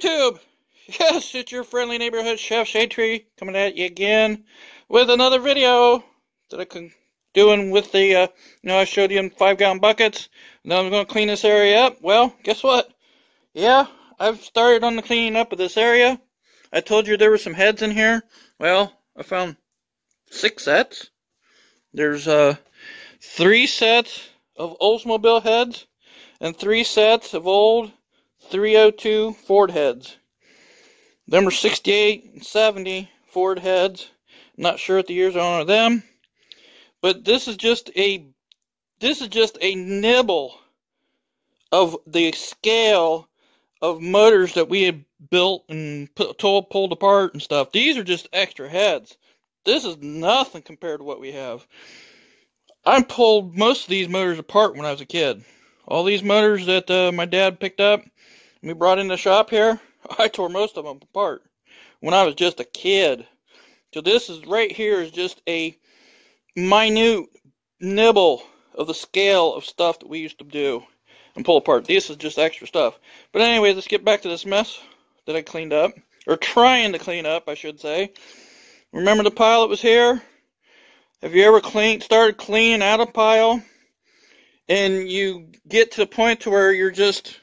YouTube? Yes, it's your friendly neighborhood chef Shade Tree coming at you again with another video that I can doing with the I showed you in 5-gallon buckets. Now I'm going to clean this area up. Well, guess what? Yeah, I've started on the cleaning up of this area. I told you there were some heads in here. Well, I found 6 sets. There's 3 sets of Oldsmobile heads and 3 sets of old 302 Ford heads. Them are 68 and 70 Ford heads. I'm not sure what the years are on them, but this is just a nibble of the scale of motors that we had built and pulled apart and stuff. These are just extra heads. This is nothing compared to what we have. I pulled most of these motors apart when I was a kid. All these motors that my dad picked up and we brought in the shop here, I tore most of them apart when I was just a kid. So this is right here is just a minute nibble of the scale of stuff that we used to do and pull apart. This is just extra stuff. But anyway, let's get back to this mess that I cleaned up, or trying to clean up, I should say. Remember the pile that was here? Have you ever started cleaning out a pile and you get to the point to where you're just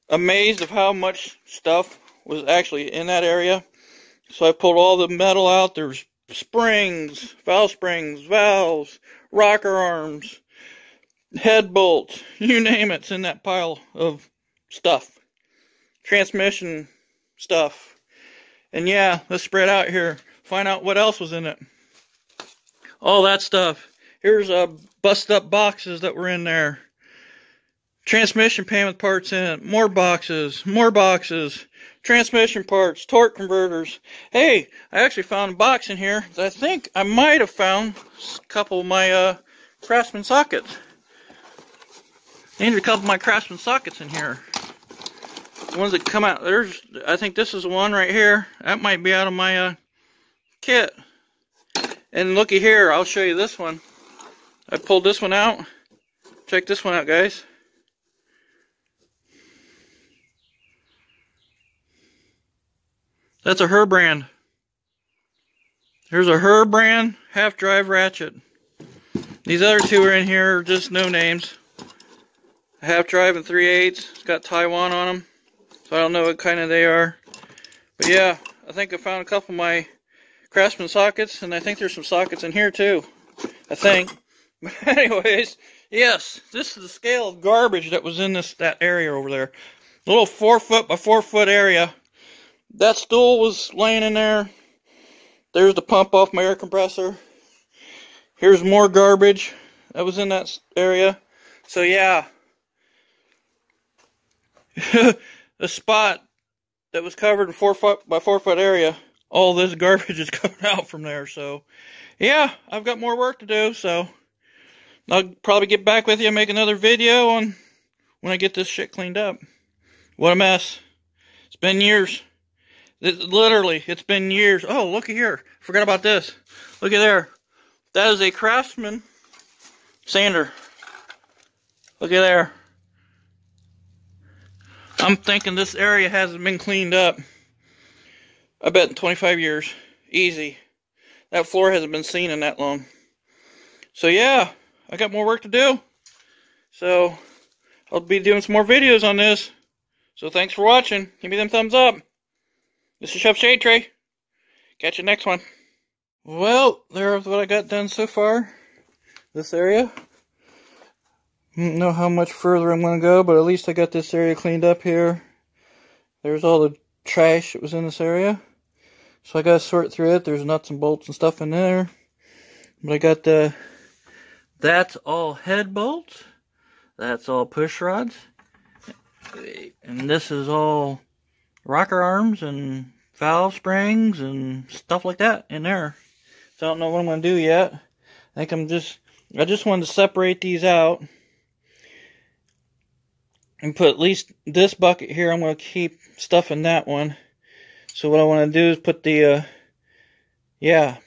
amazed of how much stuff was actually in that area? So I pulled all the metal out. There's springs, valves, rocker arms, head bolts, you name it's in that pile of stuff. Transmission stuff. And yeah, let's spread out here. Find out what else was in it. All that stuff. Here's busted up boxes that were in there. Transmission payment parts in it. More boxes. Transmission parts. Torque converters. Hey, I actually found a box in here. I think I might have found a couple of my Craftsman sockets. I needed a couple of my Craftsman sockets in here. The ones that come out. I think this is one right here. That might be out of my kit. And looky here, I'll show you this one. I pulled this one out. Check this one out, guys. That's a Herbrand. Here's a Herbrand half-drive ratchet. These other two are in here, just no names. A half-drive and 3/8. It's got Taiwan on them, so I don't know what kind of they are. But yeah, I think I found a couple of my Craftsman sockets, and I think there's some sockets in here too. I think. But anyways, yes, this is the scale of garbage that was in that area over there. A little 4-foot by 4-foot area. That stool was laying in there. There's the pump off my air compressor. Here's more garbage that was in that area. So yeah, the spot that was covered in 4-foot by 4-foot area, all this garbage is coming out from there. So yeah, I've got more work to do. So I'll probably get back with you and make another video on when I get this shit cleaned up. What a mess. It's been years. Literally, it's been years. Oh, looky here. Forgot about this. Look at there. That is a Craftsman sander. Look at there. I'm thinking this area hasn't been cleaned up. I bet in 25 years. Easy. That floor hasn't been seen in that long. So yeah, I got more work to do. So I'll be doing some more videos on this. So thanks for watching. Give me them thumbs up. This is Chef Shade Tree. Catch you next one. Well, there's what I got done so far. This area. Don't know how much further I'm going to go, but at least I got this area cleaned up here. There's all the trash that was in this area. So I got to sort through it. There's nuts and bolts and stuff in there. But I got that's all head bolts. That's all push rods. And this is all rocker arms and valve springs and stuff like that in there. So I don't know what I'm going to do yet. I just wanted to separate these out and put at least this bucket here. I'm going to keep stuff in that one. So what I want to do is put the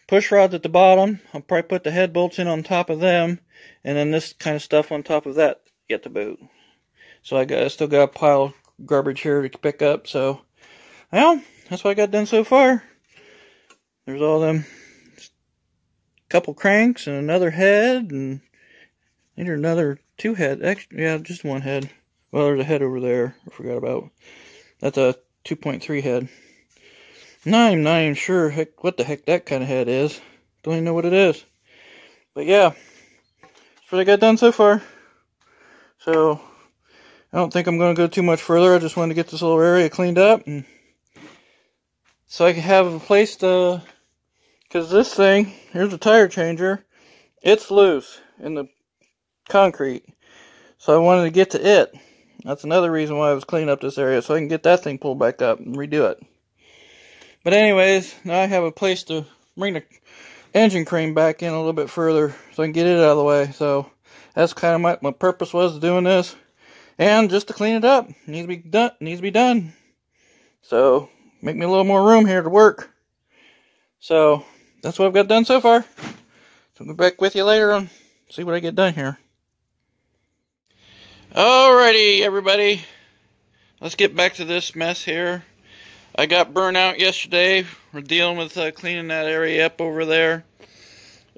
push rods at the bottom. I'll probably put the head bolts in on top of them, and then this kind of stuff on top of that yet to boot. So I still got a pile of garbage here to pick up. So Well, that's what I got done so far. There's all them couple cranks and another head, and I think there's another 2 head. Actually, yeah, just 1 head. Well, there's a head over there I forgot about. That's a 2.3 head. Not even sure what the heck that kind of head is. Don't even know what it is. But yeah, that's what I got done so far. So I don't think I'm going to go too much further. I just wanted to get this little area cleaned up, and so I can have a place to, because this thing, here's a tire changer, it's loose in the concrete. So I wanted to get to it. That's another reason why I was cleaning up this area, so I can get that thing pulled back up and redo it. But anyways, now I have a place to bring the engine crane back in a little bit further so I can get it out of the way. So that's kind of my purpose was doing this. And just to clean it up. It needs to be done. So make me a little more room here to work. So that's what I've got done so far. So I'll be back with you later on, see what I get done here. Alrighty, everybody. Let's get back to this mess here. I got burnt out yesterday. We're dealing with cleaning that area up over there.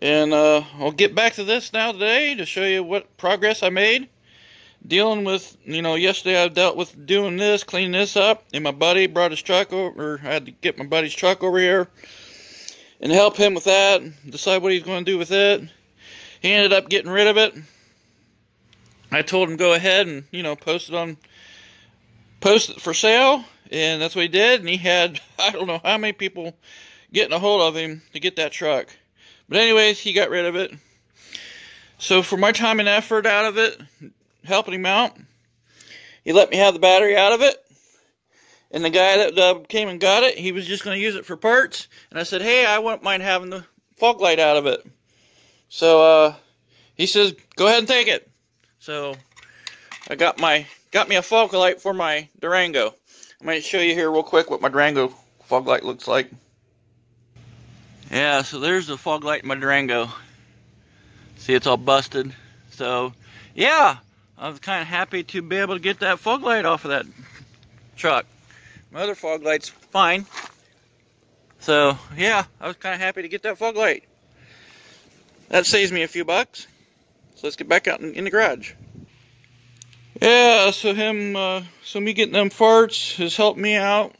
And I'll get back to this now today to show you what progress I made. Dealing with, yesterday I dealt with doing this, cleaning this up. And my buddy brought his truck over. I had to get my buddy's truck over here and help him with that. Decide what he's going to do with it. He ended up getting rid of it. I told him go ahead and, post it for sale. And that's what he did. And he had, I don't know how many people getting a hold of him to get that truck. But anyways, he got rid of it. So for my time and effort out of it, helping him out, he let me have the battery out of it. And the guy that came and got it, he was just going to use it for parts. And I said, hey, I wouldn't mind having the fog light out of it. So he says, go ahead and take it. So I got me a fog light for my Durango. I'm going to show you here real quick what my Durango fog light looks like. Yeah, so there's the fog light in my Durango. See, it's all busted. So, yeah, I was kind of happy to be able to get that fog light off of that truck. My other fog light's fine. So, yeah, I was kind of happy to get that fog light. That saves me a few bucks. So let's get back out in the garage. Yeah, so me getting them farts has helped me out.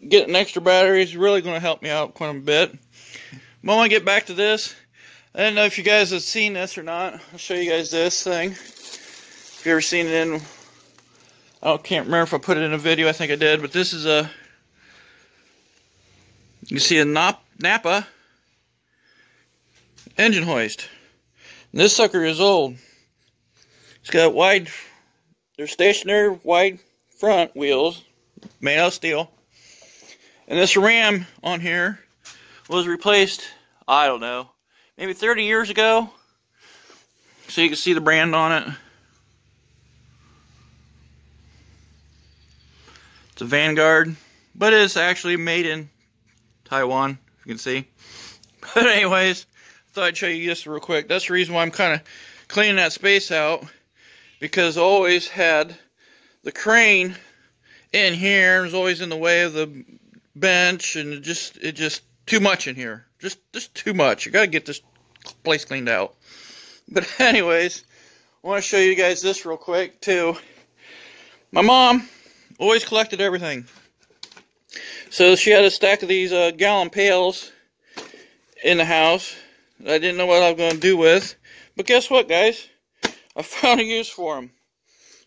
Getting extra batteries is really going to help me out quite a bit. But I want to get back to this. I don't know if you guys have seen this or not. I'll show you guys this thing. If you've ever seen it in, I can't remember if I put it in a video. I think I did. But this is you see a Napa engine hoist. And this sucker is old. It's got they're stationary wide front wheels, made out of steel. And this ram on here was replaced, I don't know, maybe 30 years ago. So you can see the brand on it. It's a Vanguard, but it's actually made in Taiwan, if you can see. But anyways, I thought I'd show you this real quick. That's the reason why I'm kind of cleaning that space out. Because I always had the crane in here. It was always in the way of the bench, and it just too much in here. Just too much. You gotta get this place cleaned out. But anyways, I want to show you guys this real quick too. My mom always collected everything. So she had a stack of these gallon pails in the house that I didn't know what I was going to do with. But guess what, guys? I found a use for them.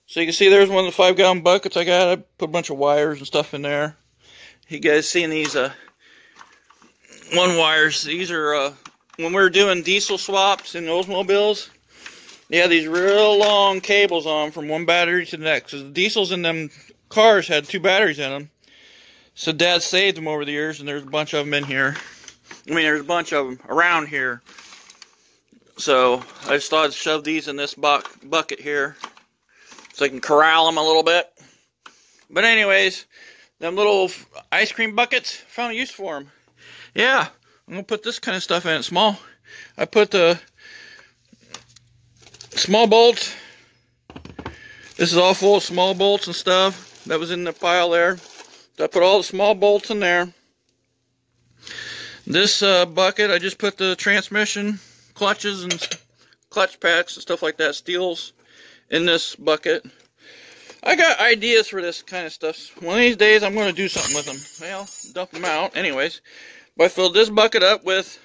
So you can see there's one of the 5-gallon buckets I got. I put a bunch of wires and stuff in there. You guys seen these one wires? These are when we were doing diesel swaps in Oldsmobiles. They had these real long cables on from one battery to the next. So the diesels in them cars had 2 batteries in them. So Dad saved them over the years, and there's a bunch of them in here. I mean, there's a bunch of them around here. So I just thought I'd shove these in this bucket here so I can corral them a little bit. But anyways, them little ice cream buckets, found a use for them. Yeah, I'm going to put this kind of stuff in it small. I put the small bolts. This is all full of small bolts and stuff that was in the pile there. I put all the small bolts in there. This bucket, I just put the transmission clutches and clutch packs and stuff like that, steels, in this bucket. I got ideas for this kind of stuff. One of these days I'm going to do something with them. Well, dump them out. Anyways, but I filled this bucket up with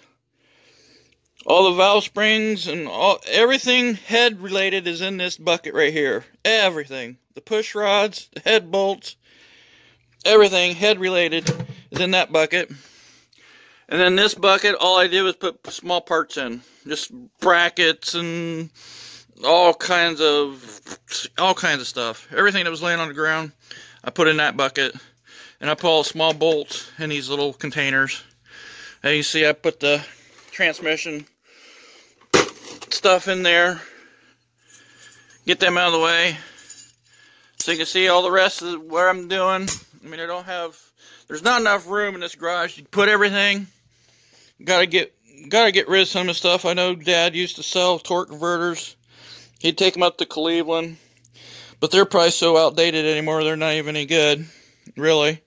all the valve springs and everything head related is in this bucket right here. Everything. The push rods, the head bolts, everything head related is in that bucket. And then this bucket, all I did was put small parts in. Just brackets and all kinds of stuff. Everything that was laying on the ground, I put in that bucket. And I put all the small bolts in these little containers. As you see, I put the transmission stuff in there. Get them out of the way. So you can see all the rest of what I'm doing. I mean, there's not enough room in this garage to put everything. Gotta get rid of some of the stuff. I know Dad used to sell torque converters. He'd take them up to Cleveland, but they're probably so outdated anymore, they're not even any good, really.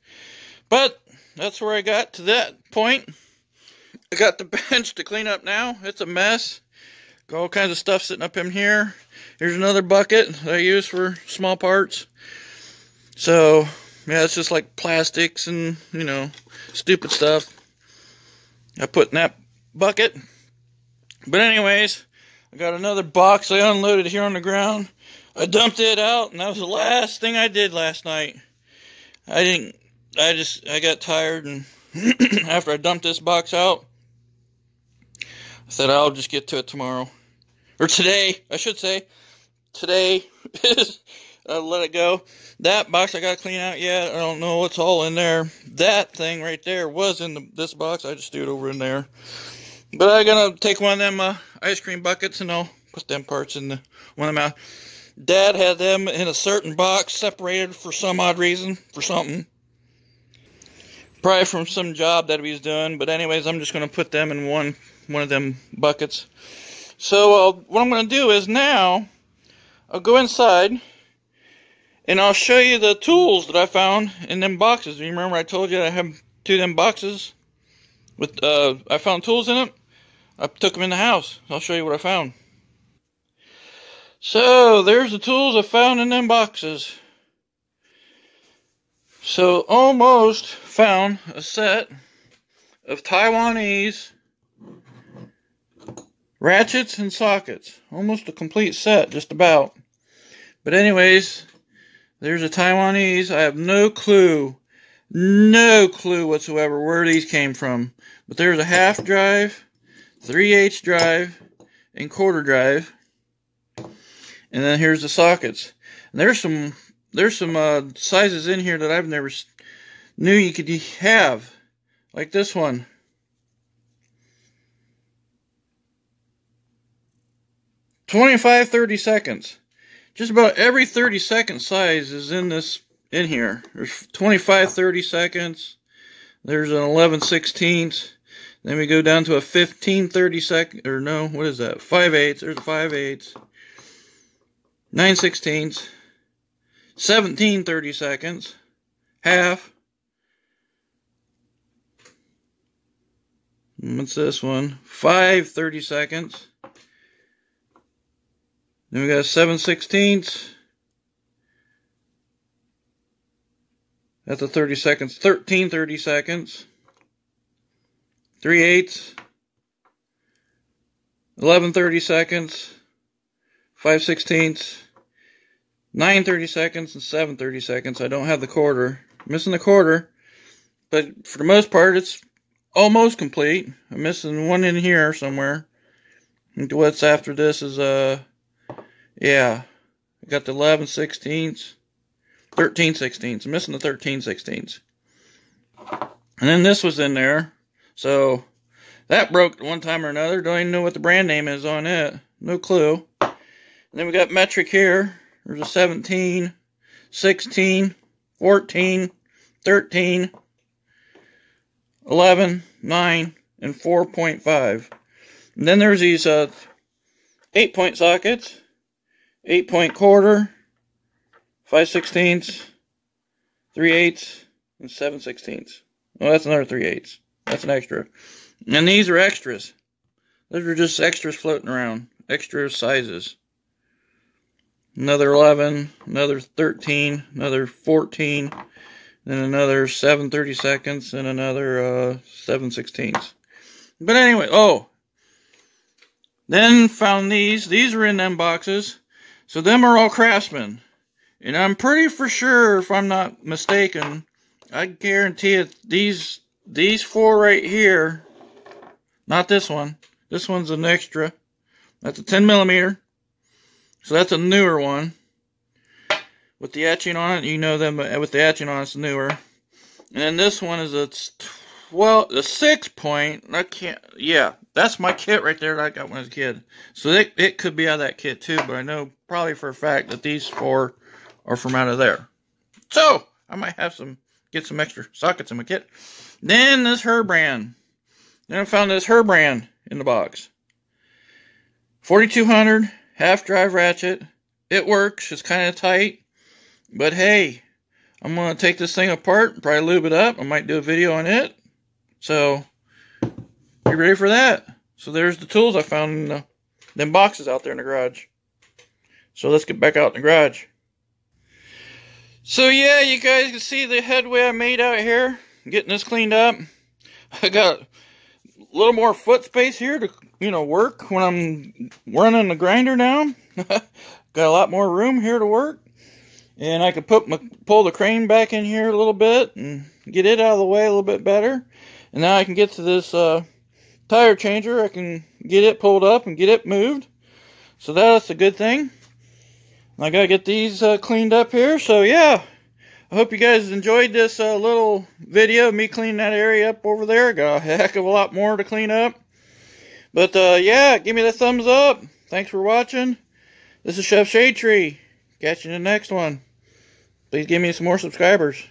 But that's where I got to that point. I got the bench to clean up now. It's a mess. Got all kinds of stuff sitting up in here. Here's another bucket that I use for small parts. So, yeah, it's just like plastics and, you know, stupid stuff I put in that bucket. But anyways, I got another box I unloaded here on the ground. I dumped it out, and that was the last thing I did last night. I got tired, and after I dumped this box out, I said I'll just get to it tomorrow. Or today, I should say. Today is, let it go. That box I got to clean out yet. I don't know what's all in there. That thing right there was in this box. I just threw it over in there. But I'm going to take one of them ice cream buckets and I'll put them parts in one of them out. Dad had them in a certain box, separated for some odd reason, for something. Probably from some job that he was doing. But anyways, I'm just going to put them in one of them buckets. So what I'm going to do is now, I'll go inside and I'll show you the tools that I found in them boxes. You remember I told you I have 2 of them boxes with I found tools in it. I took them in the house. I'll show you what I found. So there's the tools I found in them boxes. So almost found a set of Taiwanese ratchets and sockets. Almost a complete set, just about. But anyways, there's a Taiwanese. I have no clue whatsoever where these came from. But there's a half drive, 3/8 drive, and quarter drive. And then here's the sockets. And there's some sizes in here that I've never knew you could have. Like this one. 25-30 seconds. Just about every 30-second size is in here. There's 25-30 seconds. There's an 11/16. Then we go down to a 15-30 second, or no, what is that? 5/8. There's a 5/8. 9/16. 17-30 seconds. Half. What's this one? 5/30 seconds. Then we got a 7/16. That's a 30 seconds. 13-30 seconds. 3/8. 11-30 seconds. 5/16. 9-30 seconds and 7-30 seconds. I don't have the quarter. I'm missing the quarter. But for the most part, it's almost complete. I'm missing one in here somewhere. And what's after this is, yeah. I got the 11/16. 13/16. I'm missing the 13/16. And then this was in there. So, that broke one time or another. Don't even know what the brand name is on it. No clue. And then we got metric here. There's a 17, 16, 14, 13, 11, 9, and 4.5. And then there's these 8-point sockets. 8-point quarter. 5/16, 3/8, and 7/16. Well, that's another 3/8. That's an extra. And these are extras. Those are just extras floating around. Extra sizes. Another 11, another 13, another 14, then another 7/32, and another 7/16. But anyway, then found these. These are in them boxes. So them are all Craftsman. And I'm pretty for sure, if I'm not mistaken, I guarantee it, these 4 right here, not this one. This one's an extra. That's a 10mm. So that's a newer one. With the etching on it, you know them with the etching on it's newer. And then this one is a 6-point. Yeah, that's my kit right there that I got when I was a kid. So it could be out of that kit too, but I know probably for a fact that these 4 are from out of there. So I might have get some extra sockets in my kit. Then this Herbrand. Then I found this Herbrand in the box. 4200 half drive ratchet. It works. It's kind of tight. But hey, I'm going to take this thing apart and probably lube it up. I might do a video on it. So, be ready for that. So there's the tools I found in them boxes out there in the garage. So let's get back out in the garage. So yeah, you guys can see the headway I made out here. Getting this cleaned up. I got a little more foot space here to, work when I'm running the grinder now. Got a lot more room here to work. And I could pull the crane back in here a little bit and get it out of the way a little bit better. And now I can get to this tire changer. I can get it pulled up and get it moved. So that's a good thing. I gotta get these cleaned up here. So yeah, I hope you guys enjoyed this little video of me cleaning that area up over there. Got a heck of a lot more to clean up. But yeah, give me the thumbs up. Thanks for watching. This is Chef Shade Tree. Catch you in the next one. Please give me some more subscribers.